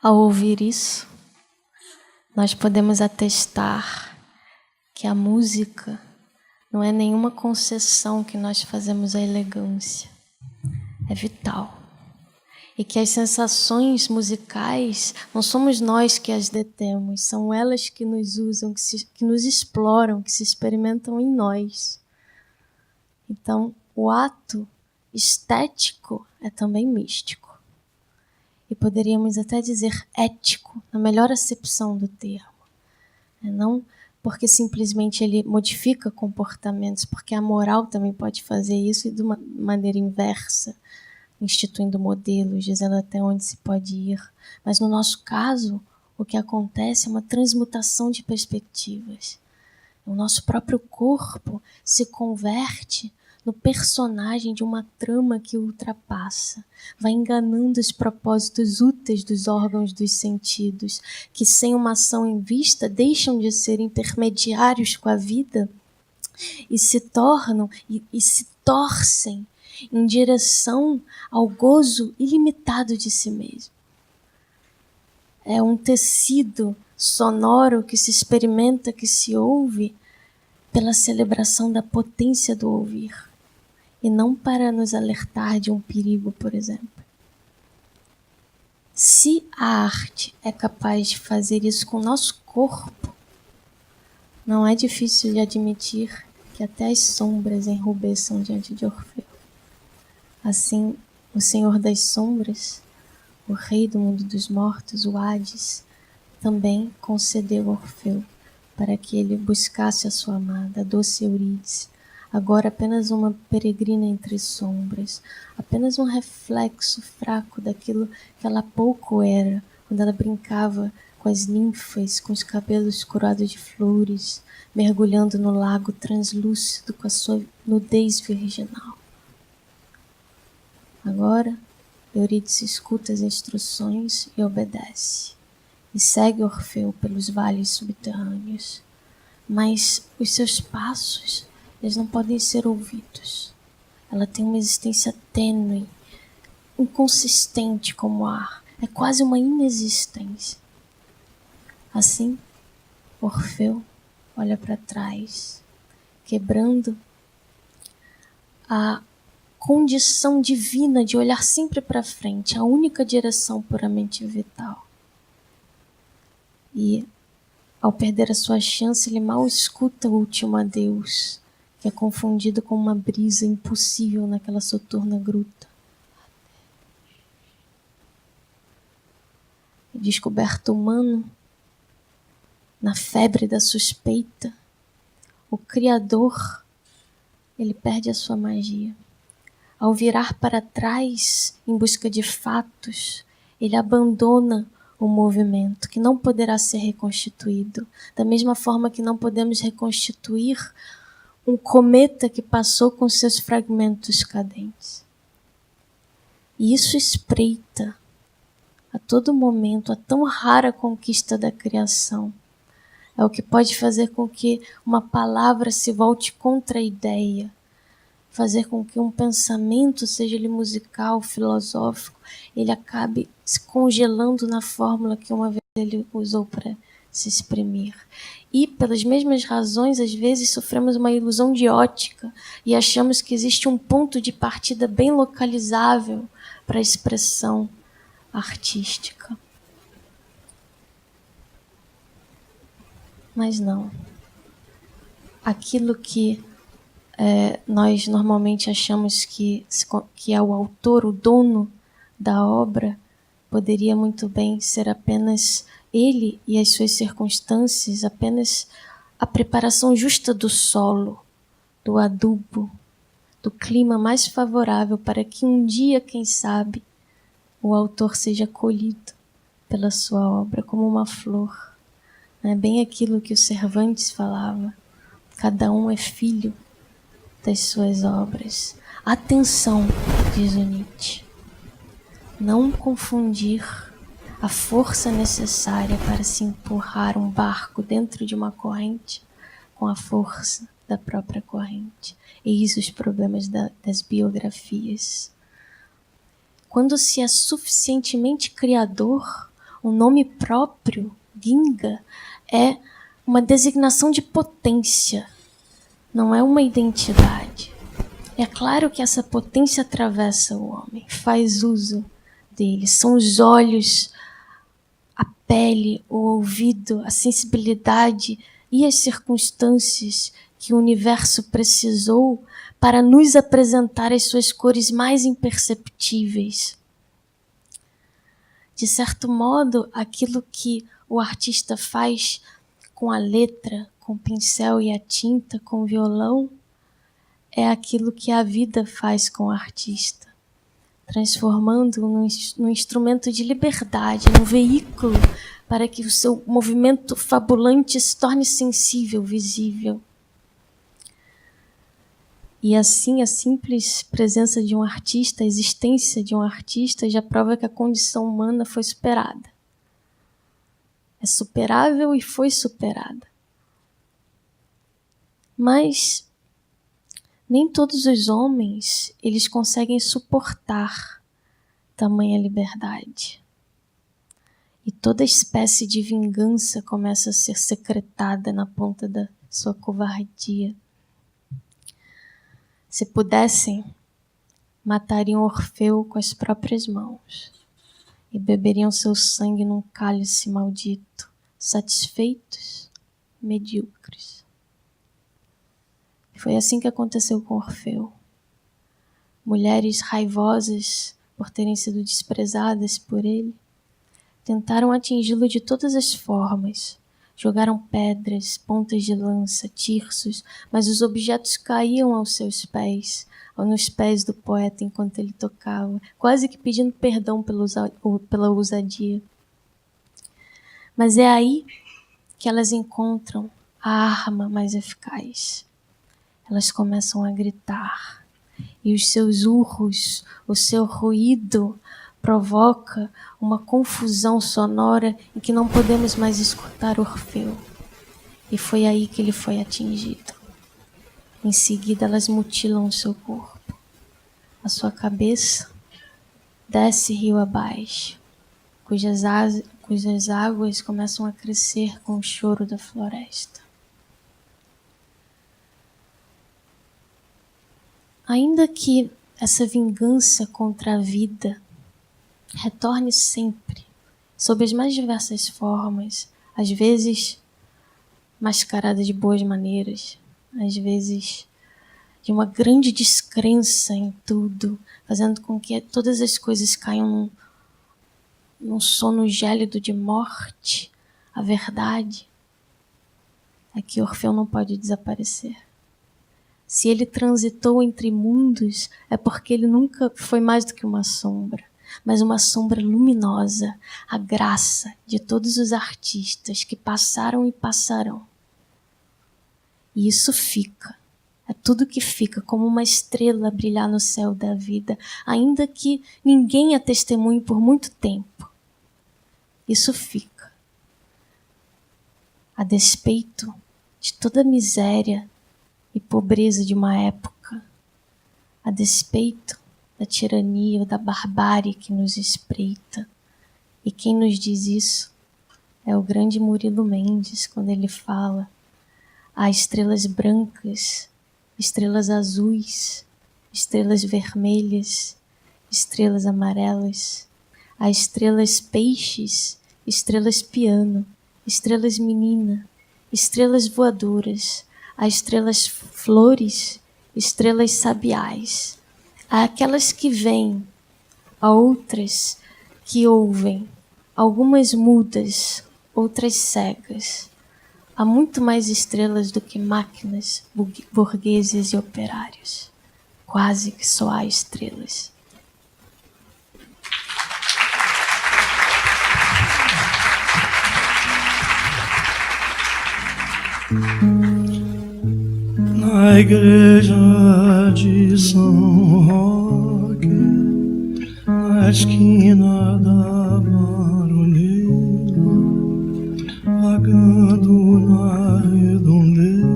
Ao ouvir isso, nós podemos atestar que a música não é nenhuma concessão que nós fazemos à elegância. É vital. E que as sensações musicais não somos nós que as detemos, são elas que nos usam, que nos exploram, que se experimentam em nós. Então, o ato estético é também místico. E poderíamos até dizer ético, na melhor acepção do termo. Não porque simplesmente ele modifica comportamentos, porque a moral também pode fazer isso e de uma maneira inversa, instituindo modelos, dizendo até onde se pode ir. Mas no nosso caso, o que acontece é uma transmutação de perspectivas. O nosso próprio corpo se converte no personagem de uma trama que o ultrapassa, vai enganando os propósitos úteis dos órgãos dos sentidos, que sem uma ação em vista deixam de ser intermediários com a vida e se tornam e se torcem em direção ao gozo ilimitado de si mesmo. É um tecido sonoro que se experimenta, que se ouve pela celebração da potência do ouvir, e não para nos alertar de um perigo, por exemplo. Se a arte é capaz de fazer isso com o nosso corpo, não é difícil de admitir que até as sombras enrubesçam diante de Orfeu. Assim, o Senhor das Sombras, o rei do mundo dos mortos, o Hades, também concedeu a Orfeu para que ele buscasse a sua amada, a doce Eurídice, agora apenas uma peregrina entre sombras, apenas um reflexo fraco daquilo que ela pouco era, quando ela brincava com as ninfas, com os cabelos coroados de flores, mergulhando no lago translúcido com a sua nudez virginal. Agora, Eurídice escuta as instruções e obedece, e segue Orfeu pelos vales subterrâneos. Mas os seus passos, eles não podem ser ouvidos. Ela tem uma existência tênue, inconsistente como o ar. É quase uma inexistência. Assim, Orfeu olha para trás, quebrando a condição divina de olhar sempre para frente, a única direção puramente vital. E, ao perder a sua chance, ele mal escuta o último adeus, que é confundido com uma brisa impossível naquela soturna gruta. Descoberto humano, na febre da suspeita, o Criador, ele perde a sua magia. Ao virar para trás em busca de fatos, ele abandona o movimento, que não poderá ser reconstituído, da mesma forma que não podemos reconstituir um cometa que passou com seus fragmentos cadentes. E isso espreita a todo momento a tão rara conquista da criação. É o que pode fazer com que uma palavra se volte contra a ideia, fazer com que um pensamento, seja ele musical, filosófico, ele acabe se congelando na fórmula que uma vez ele usou para se exprimir. E, pelas mesmas razões, às vezes sofremos uma ilusão de ótica e achamos que existe um ponto de partida bem localizável para a expressão artística. Mas não. Aquilo que nós normalmente achamos que é o autor, o dono da obra, poderia muito bem ser apenas ele e as suas circunstâncias, apenas a preparação justa do solo, do adubo, do clima mais favorável para que um dia, quem sabe, o autor seja colhido pela sua obra como uma flor. É bem aquilo que o Cervantes falava, cada um é filho das suas obras. Atenção, diz o Nietzsche, não confundir a força necessária para se empurrar um barco dentro de uma corrente com a força da própria corrente. Eis os problemas das biografias. Quando se é suficientemente criador, O nome próprio, Ginga, é uma designação de potência, não é uma identidade. É claro que essa potência atravessa o homem, faz uso dele. São os olhos, a pele, o ouvido, a sensibilidade e as circunstâncias que o universo precisou para nos apresentar as suas cores mais imperceptíveis. De certo modo, aquilo que o artista faz com a letra, com o pincel e a tinta, com o violão, é aquilo que a vida faz com o artista, transformando-o num instrumento de liberdade, num veículo para que o seu movimento fabulante se torne sensível, visível. E assim, a simples presença de um artista, a existência de um artista, já prova que a condição humana foi superada. É superável e foi superada. Mas nem todos os homens, eles conseguem suportar tamanha liberdade. E toda espécie de vingança começa a ser secretada na ponta da sua covardia. Se pudessem, matariam Orfeu com as próprias mãos e beberiam seu sangue num cálice maldito, satisfeitos, medíocres. Foi assim que aconteceu com Orfeu. Mulheres raivosas por terem sido desprezadas por ele, tentaram atingi-lo de todas as formas. Jogaram pedras, pontas de lança, tirsos, mas os objetos caíam aos seus pés, ou nos pés do poeta enquanto ele tocava, quase que pedindo perdão pela ousadia. Mas é aí que elas encontram a arma mais eficaz. Elas começam a gritar, e os seus urros, o seu ruído, provoca uma confusão sonora em que não podemos mais escutar Orfeu. E foi aí que ele foi atingido. Em seguida, elas mutilam o seu corpo. A sua cabeça desce rio abaixo, cujas águas começam a crescer com o choro da floresta. Ainda que essa vingança contra a vida retorne sempre, sob as mais diversas formas, às vezes mascarada de boas maneiras, às vezes de uma grande descrença em tudo, fazendo com que todas as coisas caiam num sono gélido de morte. A verdade é que Orfeu não pode desaparecer. Se ele transitou entre mundos, é porque ele nunca foi mais do que uma sombra, mas uma sombra luminosa, a graça de todos os artistas que passaram e passarão. E isso fica, é tudo que fica, como uma estrela a brilhar no céu da vida, ainda que ninguém a testemunhe por muito tempo. Isso fica. A despeito de toda a miséria e pobreza de uma época, a despeito da tirania ou da barbárie que nos espreita. E quem nos diz isso é o grande Murilo Mendes, quando ele fala: há estrelas brancas, estrelas azuis, estrelas vermelhas, estrelas amarelas, há estrelas peixes, estrelas piano, estrelas menina, estrelas voadoras, há estrelas flores, estrelas sabiais. Há aquelas que vêm, há outras que ouvem, algumas mudas, outras cegas. Há muito mais estrelas do que máquinas, burgueses e operários. Quase que só há estrelas. Na igreja de São Roque, na esquina da Baroneira, vagando na redondeza,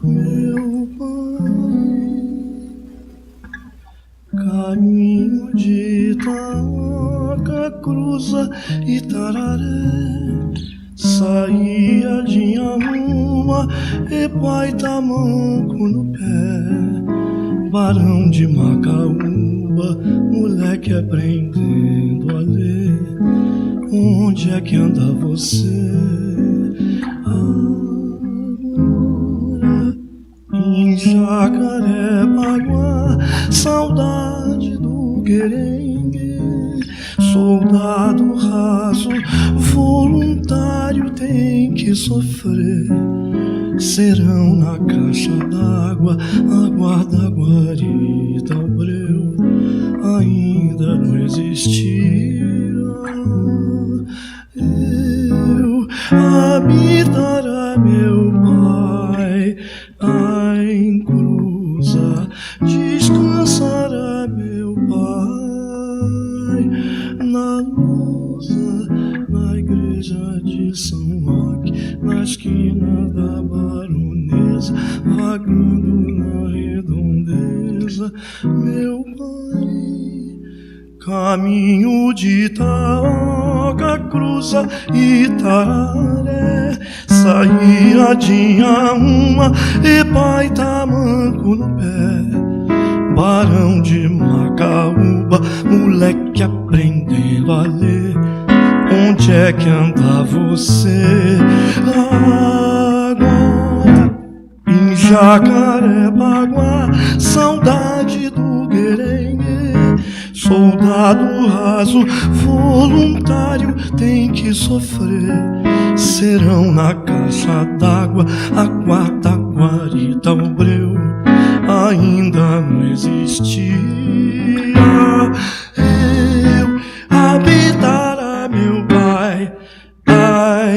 meu pai, caminho de Itaca, cruz cruza Itararé, saía de Inhamuma e pai tamanco no pé, Barão de Macaúba, moleque aprendendo a ler. Onde é que anda você agora? Em Jacarepaguá, saudade do guerengue. Soldado raso, voluntário tem que sofrer. Serão na caixa d'água, aguarda a guarida, o breu ainda não existia. Eu habitará meu pai, em cruza descansará meu pai, na lousa, na igreja de São Roque, na esquina da Baronesa, vagando na redondeza, meu pai. Caminho de Itaoca, cruza Itararé, saía de Inhamuma e pai tamanco no pé, Barão de Macaúba, moleque aprendendo a ler. Onde é que anda você agora? Em Jacarepaguá, saudade do guerengue. Soldado raso, voluntário tem que sofrer. Serão na caixa d'água, aguarda a guarita, o breu ainda não existia. Eu habitará meu pai,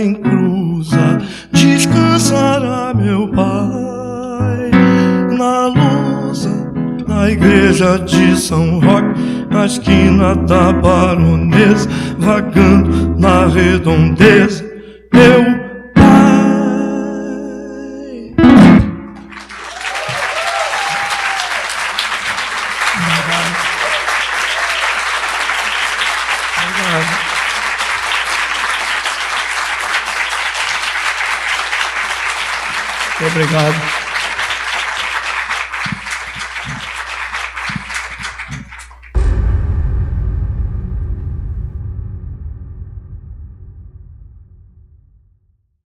em cruza descansará meu pai, na lousa, na igreja de São Roque, na esquina da Baronesa, vagando na redondeza, meu pai. Obrigado.